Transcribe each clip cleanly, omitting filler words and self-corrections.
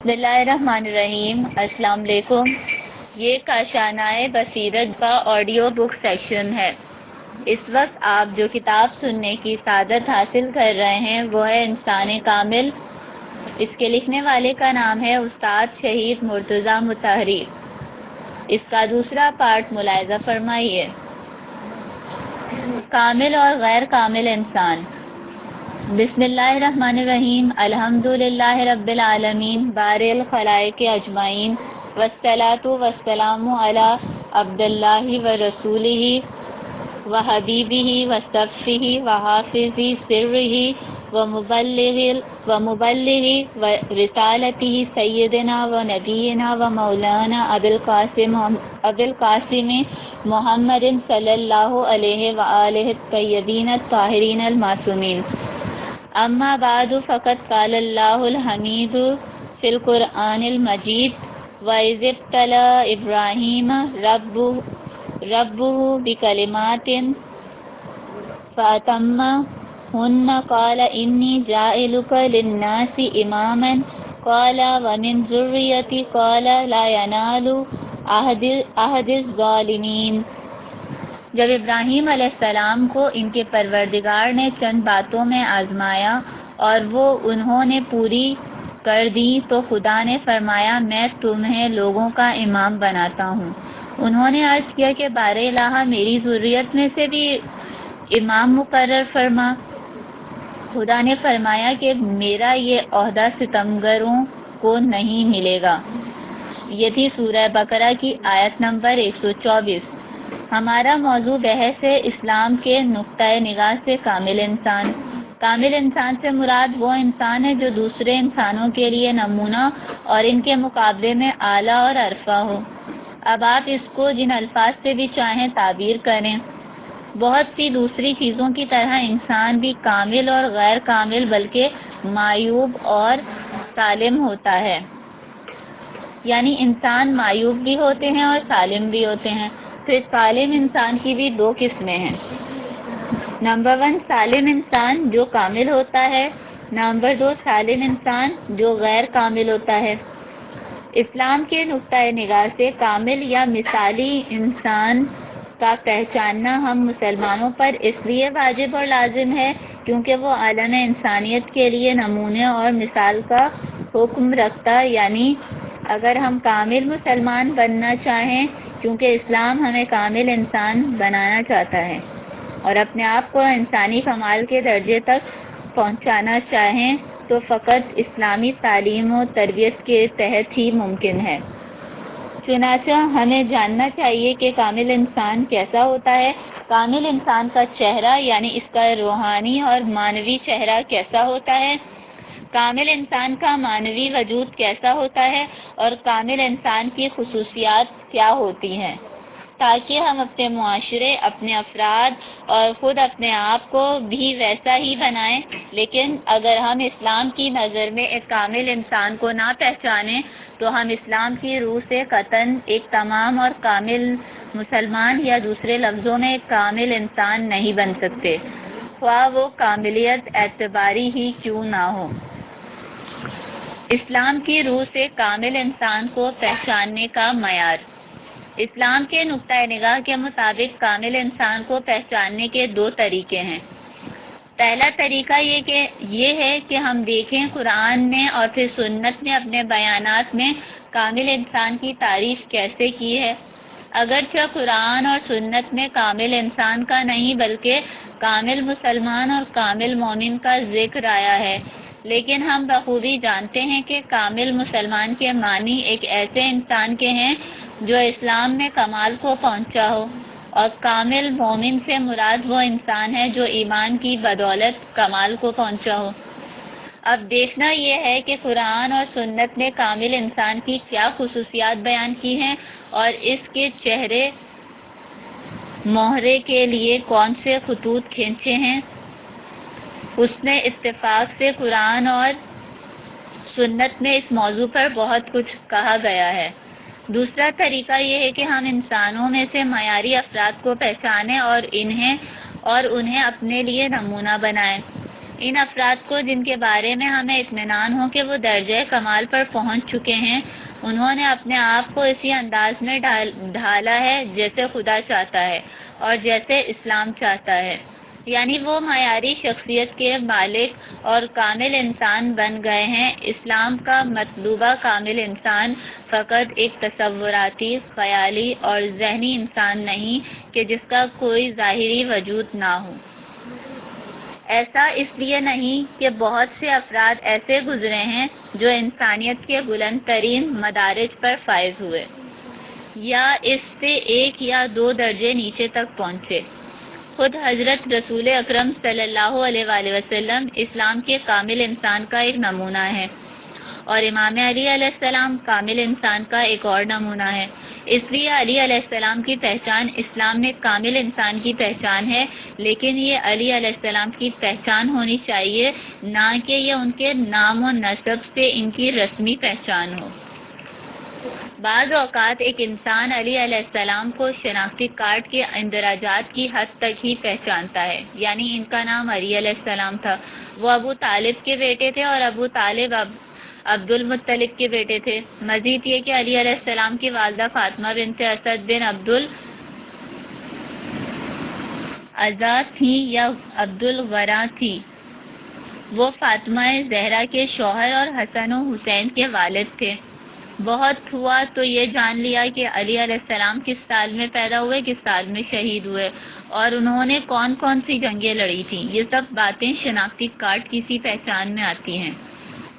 بسم اللہ الرحمن الرحیم۔ السلام علیکم۔ یہ کاشانۂ بصیرت کا آڈیو بک سیکشن ہے۔ اس وقت آپ جو کتاب سننے کی سعادت حاصل کر رہے ہیں وہ ہے انسان کامل۔ اس کے لکھنے والے کا نام ہے استاد شہید مرتضیٰ مطہری۔ اس کا دوسرا پارٹ ملاحظہ فرمائیے۔ کامل اور غیر کامل انسان۔ بسم اللہ الرحمن الرحیم۔ الحمدللہ رب العالمین بارئ الخلائق اجمعین، والصلاة والسلام علی عبداللہ ورسولہ وحبیبہ وصفیہ وحافظ سرہ ومبلغ رسالتہ سیدنا و نبینا و مولانا ابی القاسم محمد صلی اللہ علیہ وآلہ الطیبین الطاہرین المعصومین۔ اما بعد فقد قال اللہ الحمید فی القرآن المجید وَإِذِ ابْتَلَىٰ إِبْرَاهِيمَ رَبُّهُ بِكَلِمَاتٍ فَأَتَمَّهُنَّ قَالَ إِنِّي جَاعِلُكَ لِلنَّاسِ إِمَامًا قَالَ وَمِنْ ذُرِّيَّتِي قَالَ لَا يَنَالُ عَهْدِ الظَّالِمِينَ۔ جب ابراہیم علیہ السلام کو ان کے پروردگار نے چند باتوں میں آزمایا اور وہ انہوں نے پوری کر دی تو خدا نے فرمایا میں تمہیں لوگوں کا امام بناتا ہوں۔ انہوں نے عرض کیا کہ بار الہ میری ذریت میں سے بھی امام مقرر فرما۔ خدا نے فرمایا کہ میرا یہ عہدہ ستمگروں کو نہیں ملے گا۔ یہ تھی سورہ بقرہ کی آیت نمبر 124۔ ہمارا موضوع بحث ہے اسلام کے نقطۂ نگاہ سے کامل انسان۔ کامل انسان سے مراد وہ انسان ہے جو دوسرے انسانوں کے لیے نمونہ اور ان کے مقابلے میں اعلیٰ اور ارفع ہو۔ اب آپ اس کو جن الفاظ سے بھی چاہیں تعبیر کریں۔ بہت سی دوسری چیزوں کی طرح انسان بھی کامل اور غیر کامل بلکہ معیوب اور سالم ہوتا ہے، یعنی انسان معیوب بھی ہوتے ہیں اور سالم بھی ہوتے ہیں۔ پھر سالم انسان کی بھی دو قسمیں ہیں۔ نمبر 1 سالم انسان جو کامل ہوتا ہے، نمبر 2 سالم انسان جو غیر کامل ہوتا ہے۔ اسلام کے نقطۂ نگاہ سے کامل یا مثالی انسان کا پہچاننا ہم مسلمانوں پر اس لیے واجب اور لازم ہے کیونکہ وہ عالم انسانیت کے لیے نمونے اور مثال کا حکم رکھتا، یعنی اگر ہم کامل مسلمان بننا چاہیں کیونکہ اسلام ہمیں کامل انسان بنانا چاہتا ہے اور اپنے آپ کو انسانی کمال کے درجے تک پہنچانا چاہیں تو فقط اسلامی تعلیم و تربیت کے تحت ہی ممکن ہے۔ چنانچہ ہمیں جاننا چاہیے کہ کامل انسان کیسا ہوتا ہے۔ کامل انسان کا چہرہ یعنی اس کا روحانی اور معنوی چہرہ کیسا ہوتا ہے، کامل انسان کا معنوی وجود کیسا ہوتا ہے اور کامل انسان کی خصوصیات کیا ہوتی ہیں، تاکہ ہم اپنے معاشرے، اپنے افراد اور خود اپنے آپ کو بھی ویسا ہی بنائیں۔ لیکن اگر ہم اسلام کی نظر میں ایک کامل انسان کو نہ پہچانیں تو ہم اسلام کی روح سے قطعاً ایک تمام اور کامل مسلمان یا دوسرے لفظوں میں ایک کامل انسان نہیں بن سکتے، خواہ وہ کاملیت اعتباری ہی کیوں نہ ہو۔ اسلام کی روح سے کامل انسان کو پہچاننے کا معیار۔ اسلام کے نقطۂ نگاہ کے مطابق کامل انسان کو پہچاننے کے دو طریقے ہیں۔ پہلا طریقہ یہ ہے کہ ہم دیکھیں قرآن میں اور پھر سنت میں اپنے بیانات میں کامل انسان کی تعریف کیسے کی ہے۔ اگرچہ قرآن اور سنت میں کامل انسان کا نہیں بلکہ کامل مسلمان اور کامل مومن کا ذکر آیا ہے، لیکن ہم بخوبی جانتے ہیں کہ کامل مسلمان کے معنی ایک ایسے انسان کے ہیں جو اسلام میں کمال کو پہنچا ہو، اور کامل مومن سے مراد وہ انسان ہے جو ایمان کی بدولت کمال کو پہنچا ہو۔ اب دیکھنا یہ ہے کہ قرآن اور سنت نے کامل انسان کی کیا خصوصیات بیان کی ہیں اور اس کے چہرے مہرے کے لیے کون سے خطوط کھینچے ہیں۔ حسن اتفاق سے قرآن اور سنت میں اس موضوع پر بہت کچھ کہا گیا ہے۔ دوسرا طریقہ یہ ہے کہ ہم انسانوں میں سے معیاری افراد کو پہچانیں اور انہیں اپنے لیے نمونہ بنائیں۔ ان افراد کو جن کے بارے میں ہمیں اطمینان ہو کہ وہ درجہ کمال پر پہنچ چکے ہیں، انہوں نے اپنے آپ کو اسی انداز میں ڈھالا ہے جیسے خدا چاہتا ہے اور جیسے اسلام چاہتا ہے، یعنی وہ معیاری شخصیت کے مالک اور کامل انسان بن گئے ہیں۔ اسلام کا مطلوبہ کامل انسان فقط ایک تصوراتی، خیالی اور ذہنی انسان نہیں کہ جس کا کوئی ظاہری وجود نہ ہو۔ ایسا اس لیے نہیں کہ بہت سے افراد ایسے گزرے ہیں جو انسانیت کے بلند ترین مدارج پر فائز ہوئے یا اس سے ایک یا دو درجے نیچے تک پہنچے۔ خود حضرت رسول اکرم صلی اللہ علیہ وآلہ وسلم اسلام کے کامل انسان کا ایک نمونہ ہے، اور امام علی علیہ السلام کامل انسان کا ایک اور نمونہ ہے۔ اس لیے علی علیہ السلام کی پہچان اسلام میں کامل انسان کی پہچان ہے، لیکن یہ علی علیہ السلام کی پہچان ہونی چاہیے، نہ کہ یہ ان کے نام و نسب سے ان کی رسمی پہچان ہو۔ بعض اوقات ایک انسان علی علیہ السلام کو شناختی کارڈ کے اندراجات کی حد تک ہی پہچانتا ہے، یعنی ان کا نام علی علیہ السلام تھا، وہ ابو طالب کے بیٹے تھے اور ابو طالب عبد المطلب کے بیٹے تھے۔ مزید یہ کہ علی علیہ السلام کی والدہ فاطمہ بنت اسد بن عبد العزا تھیں یا عبد الورا تھی، وہ فاطمہ زہرا کے شوہر اور حسن و حسین کے والد تھے۔ بہت ہوا تو یہ جان لیا کہ علی علیہ السلام کس سال میں پیدا ہوئے، کس سال میں شہید ہوئے، اور انہوں نے کون کون سی جنگیں لڑی تھیں۔ یہ سب باتیں شناختی کارڈ کی سی پہچان میں آتی ہیں۔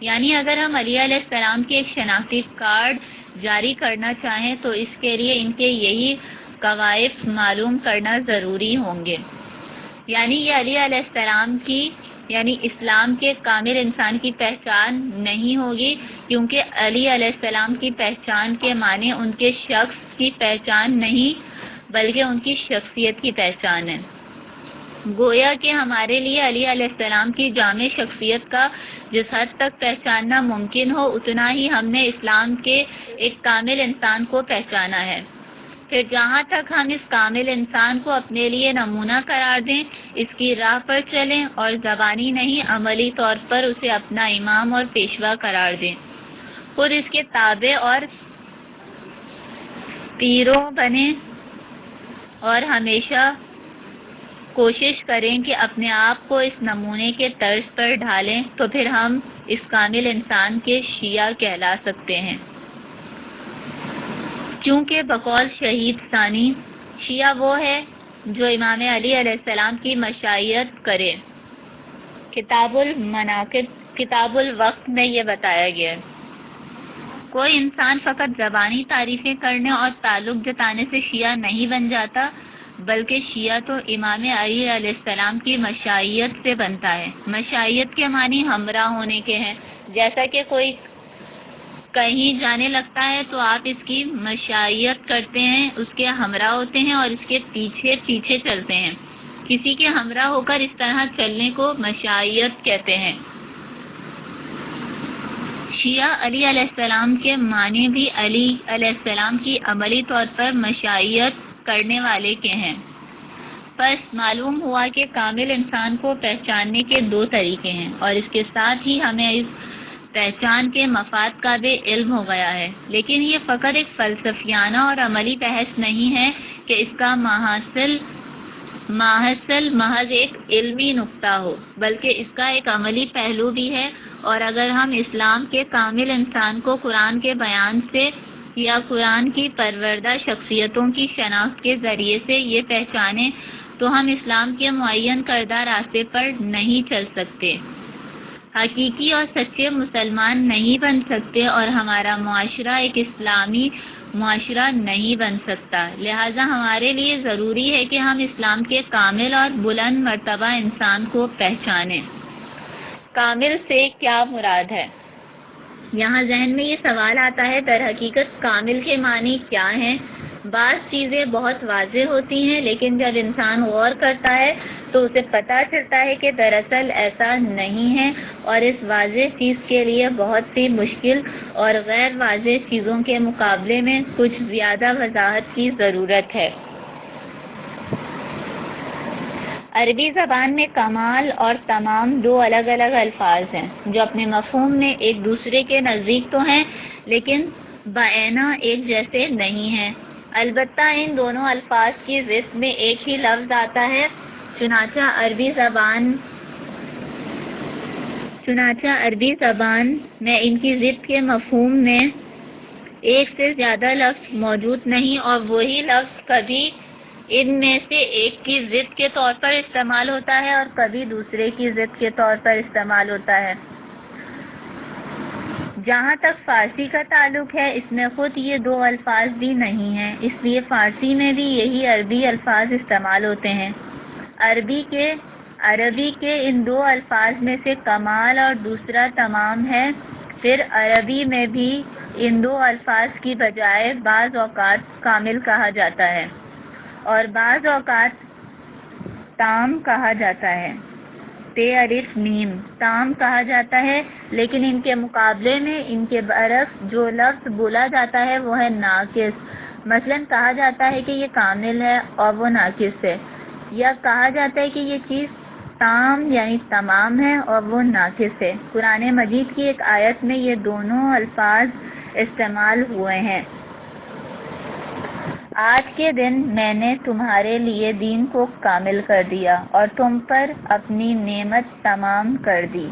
یعنی اگر ہم علی علیہ السلام کے ایک شناختی کارڈ جاری کرنا چاہیں تو اس کے لیے ان کے یہی کوائف معلوم کرنا ضروری ہوں گے، یعنی یہ علی علیہ السلام کی یعنی اسلام کے کامل انسان کی پہچان نہیں ہوگی، کیونکہ علی علیہ السلام کی پہچان کے معنی ان کے شخص کی پہچان نہیں بلکہ ان کی شخصیت کی پہچان ہے۔ گویا کہ ہمارے لیے علی علیہ السلام کی جامع شخصیت کا جس حد تک پہچاننا ممکن ہو، اتنا ہی ہم نے اسلام کے ایک کامل انسان کو پہچانا ہے۔ پھر جہاں تک ہم اس کامل انسان کو اپنے لیے نمونہ قرار دیں، اس کی راہ پر چلیں اور زبانی نہیں عملی طور پر اسے اپنا امام اور پیشوا قرار دیں، خود اس کے تابع اور پیرو بنیں اور ہمیشہ کوشش کریں کہ اپنے آپ کو اس نمونے کے طرز پر ڈھالیں، تو پھر ہم اس کامل انسان کے شیعہ کہلا سکتے ہیں۔ چونکہ بقول شہید ثانی، شیعہ وہ ہے جو امام علی علیہ السلام کی مشائیت کرے۔ کتاب المناقب کتاب الوقت میں یہ بتایا گیا ہے۔ کوئی انسان فقط زبانی تعریفیں کرنے اور تعلق جتانے سے شیعہ نہیں بن جاتا، بلکہ شیعہ تو امام علی علیہ السلام کی مشائیت سے بنتا ہے۔ مشائیت کے معنی ہمراہ ہونے کے ہیں۔ جیسا کہ کوئی کہیں جانے لگتا ہے تو آپ اس کی مشائیت کرتے ہیں، اس کے ہمراہ ہوتے ہیں اور اس کے پیچھے پیچھے چلتے ہیں۔ کسی کے ہمراہ ہو کر اس طرح چلنے کو مشائیت کہتے ہیں۔ شیعہ علی علیہ السلام کے معنی بھی علی علیہ السلام کی عملی طور پر مشائیت کرنے والے کے ہیں۔ پس معلوم ہوا کہ کامل انسان کو پہچاننے کے دو طریقے ہیں، اور اس کے ساتھ ہی ہمیں اس پہچان کے مفاد کا بھی علم ہو گیا ہے۔ لیکن یہ فقط ایک فلسفیانہ اور عملی بحث نہیں ہے کہ اس کا ماحصل محض ایک علمی نقطہ ہو، بلکہ اس کا ایک عملی پہلو بھی ہے، اور اگر ہم اسلام کے کامل انسان کو قرآن کے بیان سے یا قرآن کی پروردہ شخصیتوں کی شناخت کے ذریعے سے یہ پہچانیں تو ہم اسلام کے معین کردہ راستے پر نہیں چل سکتے، حقیقی اور سچے مسلمان نہیں بن سکتے، اور ہمارا معاشرہ ایک اسلامی معاشرہ نہیں بن سکتا۔ لہذا ہمارے لیے ضروری ہے کہ ہم اسلام کے کامل اور بلند مرتبہ انسان کو پہچانیں۔ کامل سے کیا مراد ہے؟ یہاں ذہن میں یہ سوال آتا ہے، در حقیقت کامل کے معنی کیا ہیں؟ بعض چیزیں بہت واضح ہوتی ہیں، لیکن جب انسان غور کرتا ہے تو اسے پتہ چلتا ہے کہ دراصل ایسا نہیں ہے، اور اس واضح چیز کے لیے بہت سی مشکل اور غیر واضح چیزوں کے مقابلے میں کچھ زیادہ وضاحت کی ضرورت ہے۔ عربی زبان میں کمال اور تمام دو الگ الگ الفاظ ہیں جو اپنے مفہوم میں ایک دوسرے کے نزدیک تو ہیں لیکن بعینہ ایک جیسے نہیں ہیں۔ البتہ ان دونوں الفاظ کی ضد میں ایک ہی لفظ آتا ہے، چنانچہ عربی زبان میں ان کی ضد کے مفہوم میں ایک سے زیادہ لفظ موجود نہیں، اور وہی لفظ کبھی ان میں سے ایک کی ضد کے طور پر استعمال ہوتا ہے اور کبھی دوسرے کی ضد کے طور پر استعمال ہوتا ہے۔ جہاں تک فارسی کا تعلق ہے، اس میں خود یہ دو الفاظ بھی نہیں ہیں، اس لیے فارسی میں بھی یہی عربی الفاظ استعمال ہوتے ہیں۔ عربی کے ان دو الفاظ میں سے کمال اور دوسرا تمام ہے۔ پھر عربی میں بھی ان دو الفاظ کی بجائے بعض اوقات کامل کہا جاتا ہے اور بعض اوقات تام کہا جاتا ہے، تام کہا جاتا ہے، لیکن ان کے مقابلے میں ان کے برعکس جو لفظ بولا جاتا ہے وہ ہے ناقص۔ مثلا کہا جاتا ہے کہ یہ کامل ہے اور وہ ناقص ہے، یا کہا جاتا ہے کہ یہ چیز تام یعنی تمام ہے اور وہ ناقص ہے۔ قرآن مجید کی ایک آیت میں یہ دونوں الفاظ استعمال ہوئے ہیں۔ آج کے دن میں نے تمہارے لیے دین کو کامل کر دیا اور تم پر اپنی نعمت تمام کر دی۔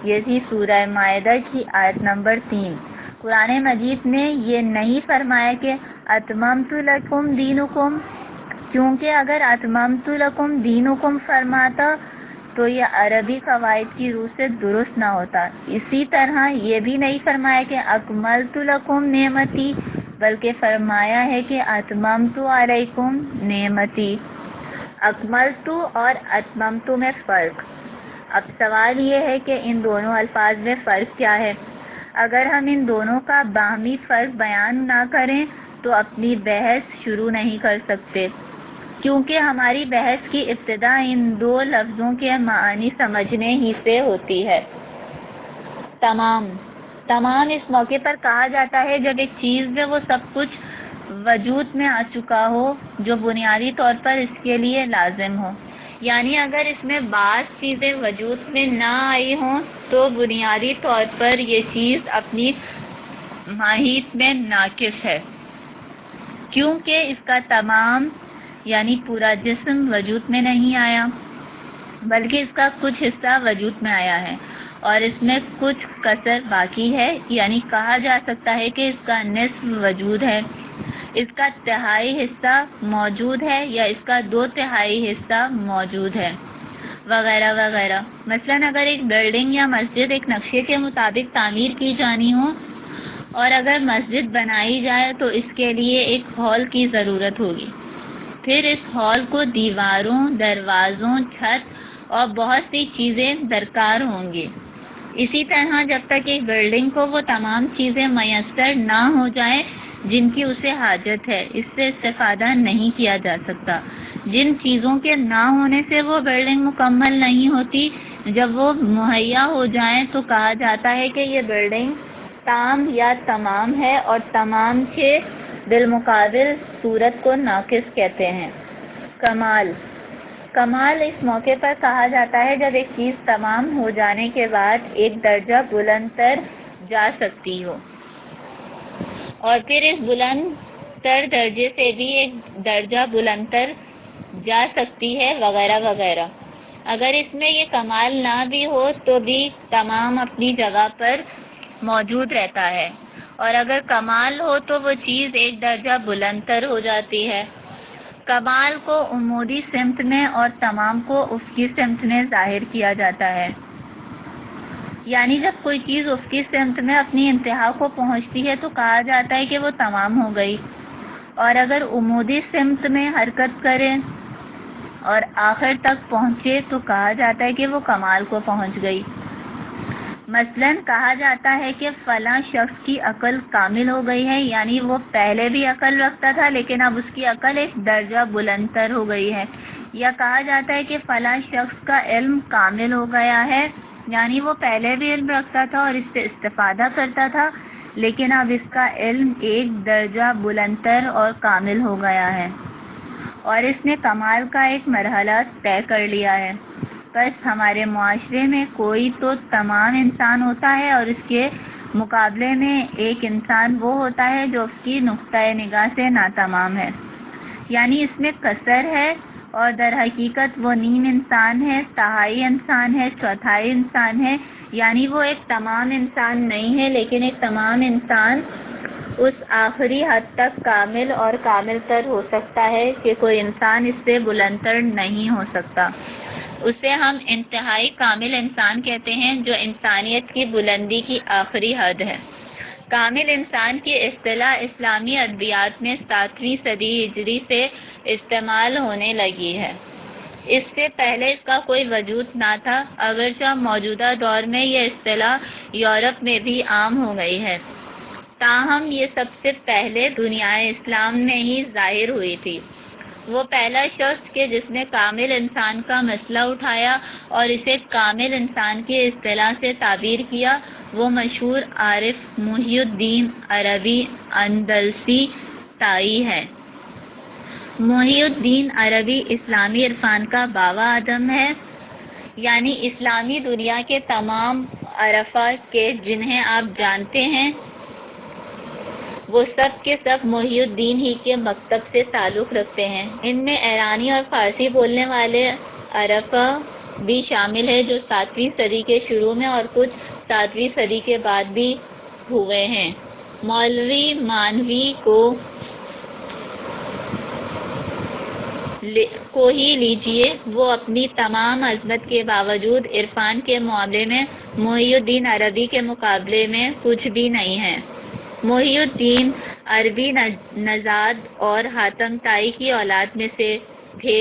یہ تھی سورہ مائدہ کی آیت نمبر 3۔ قرآن مجید نے یہ نہیں فرمایا کہ اتممت لکم دینکم، کیونکہ اگر اتممت لکم دینکم فرماتا تو یہ عربی قواعد کی روح سے درست نہ ہوتا۔ اسی طرح یہ بھی نہیں فرمایا کہ اکملت لکم نعمتی، بلکہ فرمایا ہے کہ اتممت علیکم نعمتی۔ اکملت اور اتممت میں فرق۔ اب سوال یہ ہے کہ ان دونوں الفاظ میں فرق کیا ہے؟ اگر ہم ان دونوں کا باہمی فرق بیان نہ کریں تو اپنی بحث شروع نہیں کر سکتے، کیونکہ ہماری بحث کی ابتدا ان دو لفظوں کے معنی سمجھنے ہی سے ہوتی ہے۔ تمام اس موقع پر کہا جاتا ہے جب ایک چیز میں وہ سب کچھ وجود میں آ چکا ہو جو بنیادی طور پر اس کے لیے لازم ہو، یعنی اگر اس میں بعض چیزیں وجود میں نہ آئی ہوں تو بنیادی طور پر یہ چیز اپنی ماہیت میں ناقص ہے، کیونکہ اس کا تمام یعنی پورا جسم وجود میں نہیں آیا، بلکہ اس کا کچھ حصہ وجود میں آیا ہے اور اس میں کچھ کسر باقی ہے، یعنی کہا جا سکتا ہے کہ اس کا نصف وجود ہے، اس کا تہائی حصہ موجود ہے یا اس کا 2/3 حصہ موجود ہے، وغیرہ وغیرہ۔ مثلا اگر ایک بلڈنگ یا مسجد ایک نقشے کے مطابق تعمیر کی جانی ہو اور اگر مسجد بنائی جائے تو اس کے لیے ایک ہال کی ضرورت ہوگی، پھر اس ہال کو دیواروں، دروازوں، چھت اور بہت سی چیزیں درکار ہوں گی۔ اسی طرح جب تک ایک بلڈنگ کو وہ تمام چیزیں میسر نہ ہو جائیں جن کی اسے حاجت ہے، اس سے استفادہ نہیں کیا جا سکتا۔ جن چیزوں کے نہ ہونے سے وہ بلڈنگ مکمل نہیں ہوتی، جب وہ مہیا ہو جائیں تو کہا جاتا ہے کہ یہ بلڈنگ تام یا تمام ہے، اور تمام کے بالمقابل صورت کو ناقص کہتے ہیں۔ کمال اس موقع پر کہا جاتا ہے جب ایک چیز تمام ہو جانے کے بعد ایک درجہ بلند تر جا سکتی ہو، اور پھر اس بلند تر درجے سے بھی ایک درجہ بلند تر جا سکتی ہے، وغیرہ وغیرہ۔ اگر اس میں یہ کمال نہ بھی ہو تو بھی تمام اپنی جگہ پر موجود رہتا ہے، اور اگر کمال ہو تو وہ چیز ایک درجہ بلند تر ہو جاتی ہے۔ کمال کو عمودی سمت میں اور تمام کو افقی سمت میں ظاہر کیا جاتا ہے، یعنی جب کوئی چیز افقی سمت میں اپنی انتہا کو پہنچتی ہے تو کہا جاتا ہے کہ وہ تمام ہو گئی، اور اگر عمودی سمت میں حرکت کرے اور آخر تک پہنچے تو کہا جاتا ہے کہ وہ کمال کو پہنچ گئی۔ مثلا کہا جاتا ہے کہ فلاں شخص کی عقل کامل ہو گئی ہے، یعنی وہ پہلے بھی عقل رکھتا تھا لیکن اب اس کی عقل ایک درجہ بلند تر ہو گئی ہے، یا کہا جاتا ہے کہ فلاں شخص کا علم کامل ہو گیا ہے، یعنی وہ پہلے بھی علم رکھتا تھا اور اس سے استفادہ کرتا تھا لیکن اب اس کا علم ایک درجہ بلند تر اور کامل ہو گیا ہے۔ اور اس نے کمال کا ایک مرحلہ طے کر لیا ہے۔ بس ہمارے معاشرے میں کوئی تو تمام انسان ہوتا ہے اور اس کے مقابلے میں ایک انسان وہ ہوتا ہے جو اس کی نقطۂ نگاہ سے ناتمام ہے، یعنی اس میں قصر ہے، اور در حقیقت وہ نیم انسان ہے، تہائی انسان ہے، چوتھائی انسان ہے، یعنی وہ ایک تمام انسان نہیں ہے، لیکن ایک تمام انسان اس آخری حد تک کامل اور کامل تر ہو سکتا ہے کہ کوئی انسان اس سے بلند تر نہیں ہو سکتا۔ اسے ہم انتہائی کامل انسان کہتے ہیں، جو انسانیت کی بلندی کی آخری حد ہے۔ کامل انسان کی اصطلاح اسلامی ادبیات میں 7ویں صدی ہجری سے استعمال ہونے لگی ہے۔ اس سے پہلے اس کا کوئی وجود نہ تھا، اگرچہ موجودہ دور میں یہ اصطلاح یورپ میں بھی عام ہو گئی ہے، تاہم یہ سب سے پہلے دنیائے اسلام میں ہی ظاہر ہوئی تھی۔ وہ پہلا شخص کہ جس نے کامل انسان کا مسئلہ اٹھایا اور اسے کامل انسان کی اصطلاح سے تعبیر کیا، وہ مشہور عارف محی الدین عربی اندلسی تائی ہے۔ محی الدین عربی اسلامی عرفان کا بابا آدم ہے، یعنی اسلامی دنیا کے تمام عرفا کے جنہیں آپ جانتے ہیں وہ سب کے سب محی الدین ہی کے مکتب سے تعلق رکھتے ہیں۔ ان میں ایرانی اور فارسی بولنے والے عرفا بھی شامل ہیں جو 7ویں صدی کے شروع میں اور کچھ 7ویں صدی کے بعد بھی ہوئے ہیں۔ مولوی مانوی کو ہی لیجیے، وہ اپنی تمام عظمت کے باوجود عرفان کے معاملے میں محی الدین عربی کے مقابلے میں کچھ بھی نہیں ہے۔ محی الدین عربی نژاد اور حاتم طائی کی اولاد میں سے تھے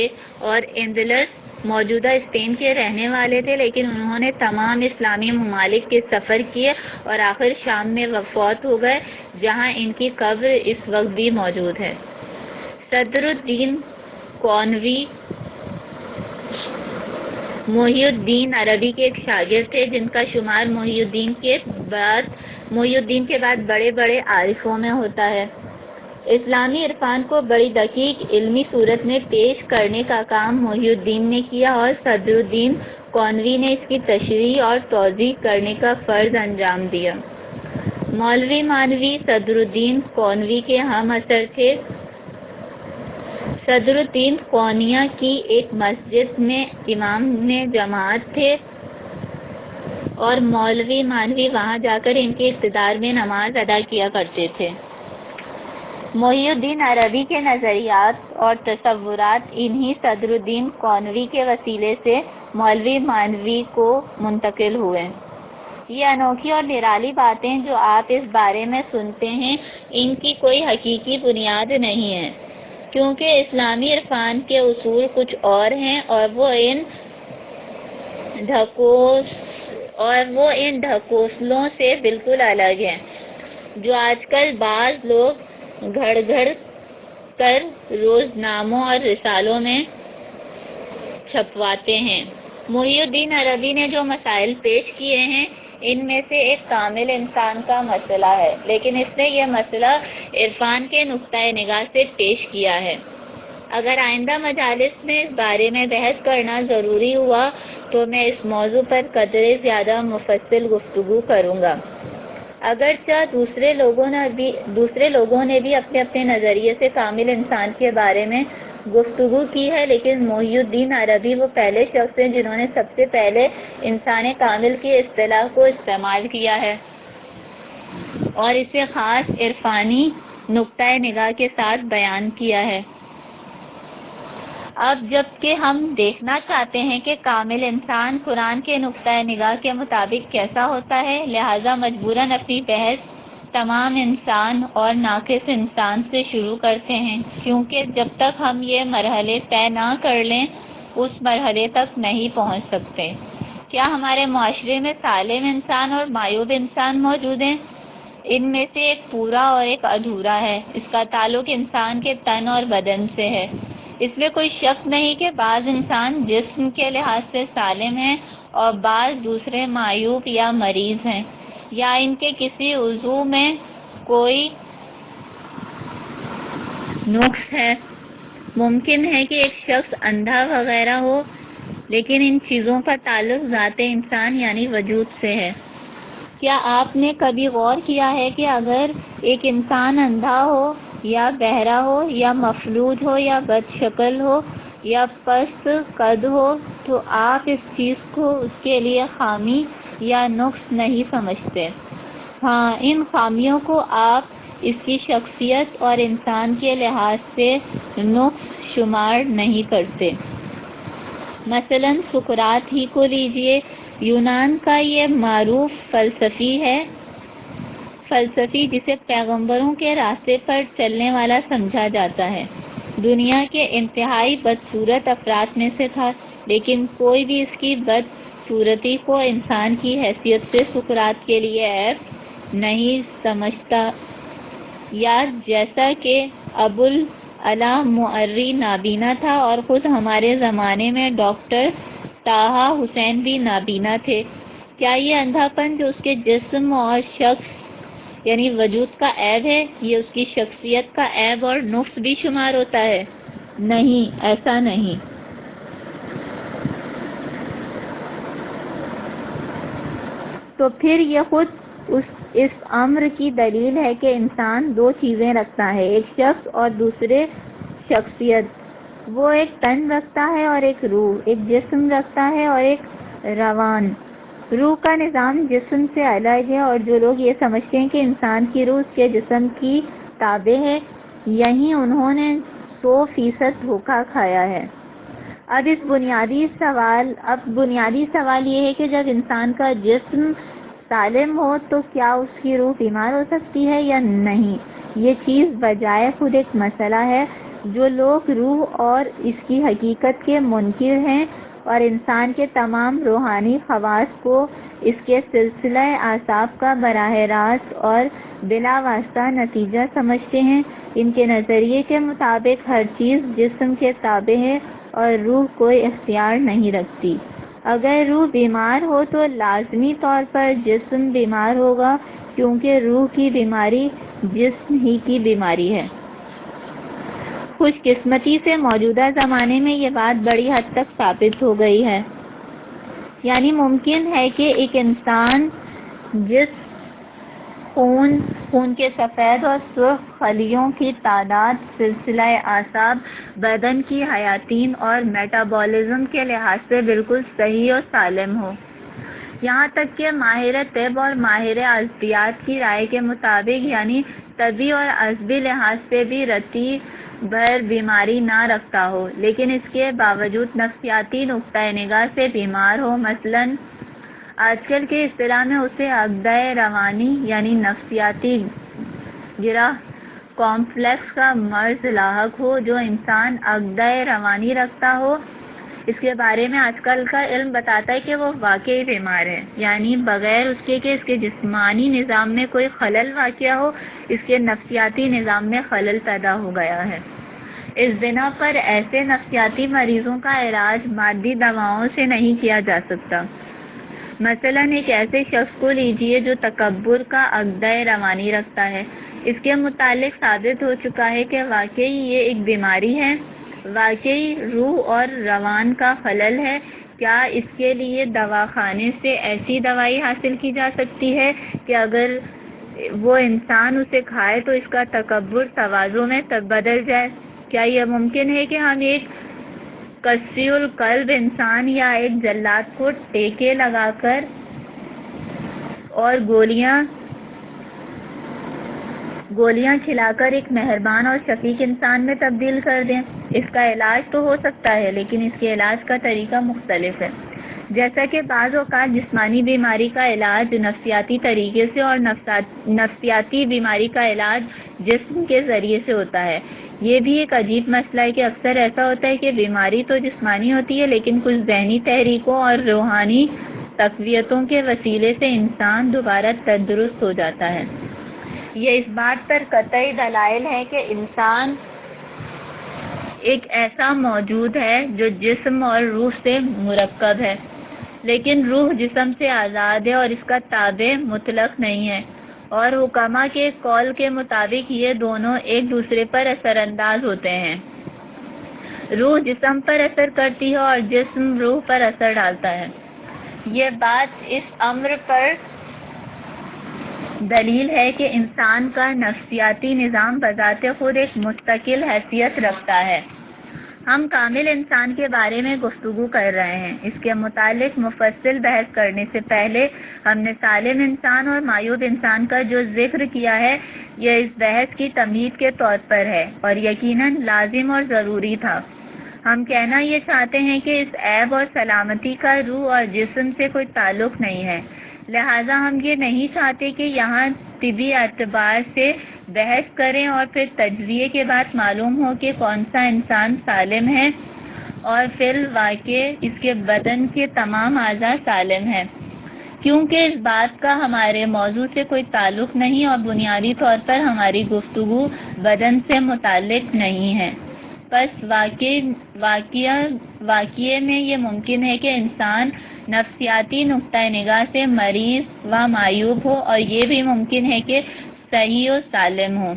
اور اندلس موجودہ اسپین کے رہنے والے تھے، لیکن انہوں نے تمام اسلامی ممالک کے سفر کیے اور آخر شام میں وفات ہو گئے، جہاں ان کی قبر اس وقت بھی موجود ہے۔ صدر الدین کونوی محی الدین عربی کے ایک شاگرد تھے، جن کا شمار محی الدین کے بعد بڑے بڑے عارفوں میں ہوتا ہے۔ اسلامی عرفان کو بڑی دقیق علمی صورت میں پیش کرنے کا کام محی الدین نے کیا اور صدر الدین کونوی نے اس کی تشریح اور توضیح کرنے کا فرض انجام دیا۔ مولوی مانوی صدر الدین کونوی کے ہم عصر تھے۔ صدر الدین کونیہ کی ایک مسجد میں امام جماعت تھے اور مولوی مانوی وہاں جا کر ان کے اقتدار میں نماز ادا کیا کرتے تھے۔ محی الدین عربی کے نظریات اور تصورات انہی صدر الدین کونوی کے وسیلے سے مولوی مانوی کو منتقل ہوئے۔ یہ انوکھی اور نرالی باتیں جو آپ اس بارے میں سنتے ہیں، ان کی کوئی حقیقی بنیاد نہیں ہے، کیونکہ اسلامی عرفان کے اصول کچھ اور ہیں اور وہ ان ڈھکوسلوں سے بالکل الگ ہیں جو آج کل بعض لوگ گھڑ کر روزناموں اور رسالوں میں چھپواتے ہیں۔ محی الدین عربی نے جو مسائل پیش کیے ہیں، ان میں سے ایک کامل انسان کا مسئلہ ہے، لیکن اس نے یہ مسئلہ عرفان کے نقطۂ نگاہ سے پیش کیا ہے۔ اگر آئندہ مجالس میں اس بارے میں بحث کرنا ضروری ہوا تو میں اس موضوع پر قدرے زیادہ مفصل گفتگو کروں گا۔ اگرچہ دوسرے لوگوں نے بھی اپنے اپنے نظریے سے کامل انسان کے بارے میں گفتگو کی ہے، لیکن محی الدین عربی وہ پہلے شخص ہیں جنہوں نے سب سے پہلے انسان کامل کی اصطلاح کو استعمال کیا ہے اور اسے خاص عرفانی نقطۂ نگاہ کے ساتھ بیان کیا ہے۔ اب جب کہ ہم دیکھنا چاہتے ہیں کہ کامل انسان قرآن کے نقطۂ نگاہ کے مطابق کیسا ہوتا ہے، لہذا مجبوراً اپنی بحث تمام انسان اور ناقص انسان سے شروع کرتے ہیں، کیونکہ جب تک ہم یہ مرحلے طے نہ کر لیں اس مرحلے تک نہیں پہنچ سکتے۔ کیا ہمارے معاشرے میں سالم انسان اور معیوب انسان موجود ہیں؟ ان میں سے ایک پورا اور ایک ادھورا ہے۔ اس کا تعلق انسان کے تن اور بدن سے ہے۔ اس میں کوئی شک نہیں کہ بعض انسان جسم کے لحاظ سے سالم ہیں اور بعض دوسرے معیوب یا مریض ہیں، یا ان کے کسی عضو میں کوئی نقص ہے۔ ممکن ہے کہ ایک شخص اندھا وغیرہ ہو، لیکن ان چیزوں کا تعلق ذات انسان یعنی وجود سے ہے۔ کیا آپ نے کبھی غور کیا ہے کہ اگر ایک انسان اندھا ہو یا بہرا ہو یا مفلوج ہو یا بد شکل ہو یا پست قد ہو تو آپ اس چیز کو اس کے لیے خامی یا نقص نہیں سمجھتے؟ ہاں، ان خامیوں کو آپ اس کی شخصیت اور انسان کے لحاظ سے نقص شمار نہیں کرتے۔ مثلاً سقراط ہی کو لیجئے، یونان کا یہ معروف فلسفی جسے پیغمبروں کے راستے پر چلنے والا سمجھا جاتا ہے، دنیا کے انتہائی بدصورت افراد میں سے تھا، لیکن کوئی بھی اس کی بدصورتی کو انسان کی حیثیت سے سقراط کے لیے عیب نہیں سمجھتا۔ یا جیسا کہ ابوالعلا معری نابینا تھا اور خود ہمارے زمانے میں ڈاکٹر طٰہٰ حسین بھی نابینا تھے، کیا یہ اندھا پن جو اس کے جسم اور شخص یعنی وجود کا عیب ہے، یہ اس کی شخصیت کا عیب اور نقص بھی شمار ہوتا ہے؟ نہیں، ایسا نہیں۔ تو پھر یہ خود اس امر کی دلیل ہے کہ انسان دو چیزیں رکھتا ہے، ایک شخص اور دوسرے شخصیت۔ وہ ایک تن رکھتا ہے اور ایک روح، ایک جسم رکھتا ہے اور ایک روان۔ روح کا نظام جسم سے الگ ہے، اور جو لوگ یہ سمجھتے ہیں کہ انسان کی روح اس کے جسم کی تابع ہے، یہیں انہوں نے 100% دھوکہ کھایا ہے۔ اب بنیادی سوال یہ ہے کہ جب انسان کا جسم سالم ہو تو کیا اس کی روح بیمار ہو سکتی ہے یا نہیں؟ یہ چیز بجائے خود ایک مسئلہ ہے۔ جو لوگ روح اور اس کی حقیقت کے منکر ہیں اور انسان کے تمام روحانی خواص کو اس کے سلسلہ اعصاب کا براہ راست اور بلا واسطہ نتیجہ سمجھتے ہیں، ان کے نظریے کے مطابق ہر چیز جسم کے تابع ہے اور روح کوئی اختیار نہیں رکھتی۔ اگر روح بیمار ہو تو لازمی طور پر جسم بیمار ہوگا، کیونکہ روح کی بیماری جسم ہی کی بیماری ہے۔ خوش قسمتی سے موجودہ زمانے میں یہ بات بڑی حد تک ثابت ہو گئی ہے۔ یعنی ممکن ہے کہ ایک انسان جس خون کے سفید اور سرخ خلیوں کی تعداد، سلسلہ اعصاب، بدن کی حیاتین اور میٹابولزم کے لحاظ سے بالکل صحیح اور سالم ہو، یہاں تک کہ ماہر طب اور ماہر ادویات کی رائے کے مطابق یعنی طبی اور عصبی لحاظ سے بھی رتی بھر بیماری نہ رکھتا ہو، لیکن اس کے باوجود نفسیاتی نقطۂ نگاہ سے بیمار ہو۔ مثلاً آج کل کے اصطلاح میں اسے عقدہ روانی یعنی نفسیاتی گرہ کمپلیکس کا مرض لاحق ہو۔ جو انسان عقدہ روانی رکھتا ہو، اس کے بارے میں آج کل کا علم بتاتا ہے کہ وہ واقعی بیمار ہے، یعنی بغیر اس کے کہ اس کے جسمانی نظام میں کوئی خلل واقع ہو، اس کے نفسیاتی نظام میں خلل پیدا ہو گیا ہے۔ اس بنا پر ایسے نفسیاتی مریضوں کا علاج مادی دواؤں سے نہیں کیا جا سکتا۔ مثلاً ایک ایسے شخص کو لیجئے جو تکبر کا عقدہ روانی رکھتا ہے، اس کے متعلق ثابت ہو چکا ہے کہ واقعی یہ ایک بیماری ہے، واقعی روح اور روان کا خلل ہے۔ کیا اس کے لیے دواخانے سے ایسی دوائی حاصل کی جا سکتی ہے کہ اگر وہ انسان اسے کھائے تو اس کا تکبر تواضع میں بدل جائے؟ کیا یہ ممکن ہے کہ ہم ایک قسی القلب انسان یا ایک جلاد کو ٹیکے لگا کر اور گولیاں کھلا کر ایک مہربان اور شفیق انسان میں تبدیل کر دیں؟ اس کا علاج تو ہو سکتا ہے، لیکن اس کے علاج کا طریقہ مختلف ہے۔ جیسا کہ بعض اوقات جسمانی بیماری کا علاج نفسیاتی طریقے سے اور نفسیاتی بیماری کا علاج جسم کے ذریعے سے ہوتا ہے۔ یہ بھی ایک عجیب مسئلہ ہے کہ اکثر ایسا ہوتا ہے کہ بیماری تو جسمانی ہوتی ہے، لیکن کچھ ذہنی تحریکوں اور روحانی تقویتوں کے وسیلے سے انسان دوبارہ تندرست ہو جاتا ہے۔ یہ اس بات پر قطعی دلائل ہیں کہ انسان ایک ایسا موجود ہے جو جسم اور روح سے مرکب ہے، لیکن روح جسم سے آزاد ہے اور اس کا تابع مطلق نہیں ہے، اور حکماء کے قول کے مطابق یہ دونوں ایک دوسرے پر اثر انداز ہوتے ہیں۔ روح جسم پر اثر کرتی ہے اور جسم روح پر اثر ڈالتا ہے۔ یہ بات اس امر پر دلیل ہے کہ انسان کا نفسیاتی نظام بذات خود ایک مستقل حیثیت رکھتا ہے۔ ہم کامل انسان کے بارے میں گفتگو کر رہے ہیں۔ اس کے متعلق مفصل بحث کرنے سے پہلے ہم نے سالم انسان اور معیوب انسان کا جو ذکر کیا ہے، یہ اس بحث کی تمہید کے طور پر ہے اور یقیناً لازم اور ضروری تھا۔ ہم کہنا یہ چاہتے ہیں کہ اس عیب اور سلامتی کا روح اور جسم سے کوئی تعلق نہیں ہے، لہٰذا ہم یہ نہیں چاہتے کہ یہاں طبی اعتبار سے بحث کریں اور پھر تجزیے کے بعد معلوم ہو کہ کون سا انسان سالم ہے اور فی الواقع اس کے بدن کے تمام اعضاء سالم ہیں، کیونکہ اس بات کا ہمارے موضوع سے کوئی تعلق نہیں اور بنیادی طور پر ہماری گفتگو بدن سے متعلق نہیں ہے۔ بس واقعے میں یہ ممکن ہے کہ انسان نفسیاتی نقطۂ نگاہ سے مریض و معیوب ہو، اور یہ بھی ممکن ہے کہ صحیح و سالم ہو۔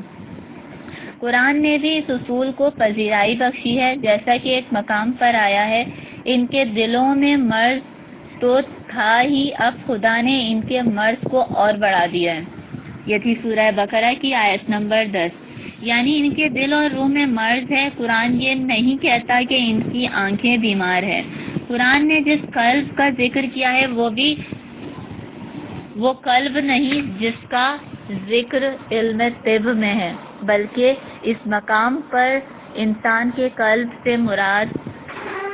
قرآن نے بھی اس اصول کو پذیرائی بخشی ہے، جیسا کہ ایک مقام پر آیا ہے، ان کے دلوں میں مرض تو تھا ہی، اب خدا نے ان کے مرض کو اور بڑھا دیا ہے۔ یہ تھی سورہ بقرہ کی آیت نمبر 10۔ یعنی ان کے دل اور روح میں مرض ہے۔ قرآن یہ نہیں کہتا کہ ان کی آنکھیں بیمار ہیں۔ قرآن نے جس قلب کا ذکر کیا ہے وہ قلب نہیں جس کا ذکر علم طب میں ہے، بلکہ اس مقام پر انسان کے قلب سے مراد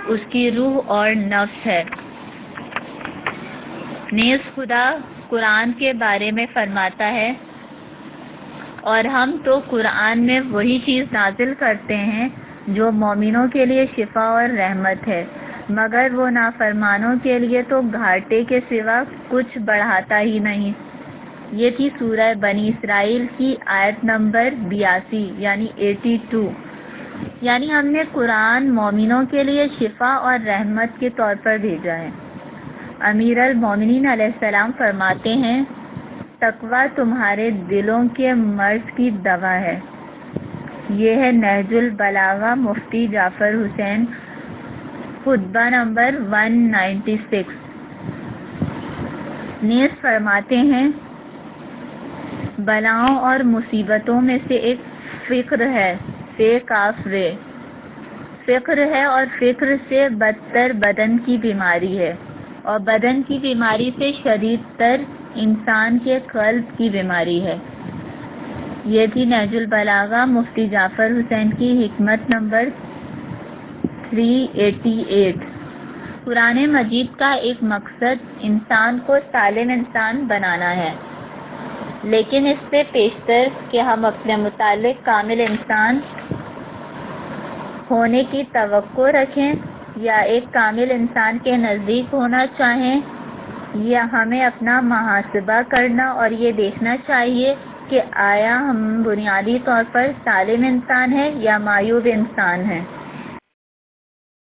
اس کی روح اور نفس ہے۔ نیز خدا قرآن کے بارے میں فرماتا ہے، اور ہم تو قرآن میں وہی چیز نازل کرتے ہیں جو مومنوں کے لیے شفا اور رحمت ہے، مگر وہ نافرمانوں کے لیے تو گھاٹے کے سوا کچھ بڑھاتا ہی نہیں۔ یہ تھی سورہ بنی اسرائیل کی آیت نمبر 82 یعنی 82۔ یعنی ہم نے قرآن مومنوں کے لیے شفا اور رحمت کے طور پر بھیجا ہے۔ امیر المومنین علیہ السلام فرماتے ہیں، تقویٰ تمہارے دلوں کے مرض کی دوا ہے۔ یہ ہے نہج البلاغہ مفتی جعفر حسین، خطبہ نمبر 196۔ نیز فرماتے ہیں، بلاؤں اور مصیبتوں میں سے ایک فقر ہے، فقر ہے، اور فقر سے بدتر بدن کی بیماری ہے، اور بدن کی بیماری سے شدید تر انسان کے قلب کی بیماری ہے۔ یہ تھی نہج البلاغہ مفتی جعفر حسین کی حکمت نمبر 388۔ قرآن مجید کا ایک مقصد انسان کو سالم انسان بنانا ہے، لیکن اس سے پیشتر کہ ہم اپنے متعلق کامل انسان ہونے کی توقع رکھیں یا ایک کامل انسان کے نزدیک ہونا چاہیں، یا ہمیں اپنا محاسبہ کرنا اور یہ دیکھنا چاہیے کہ آیا ہم بنیادی طور پر سالم انسان ہیں یا معیوب انسان ہیں۔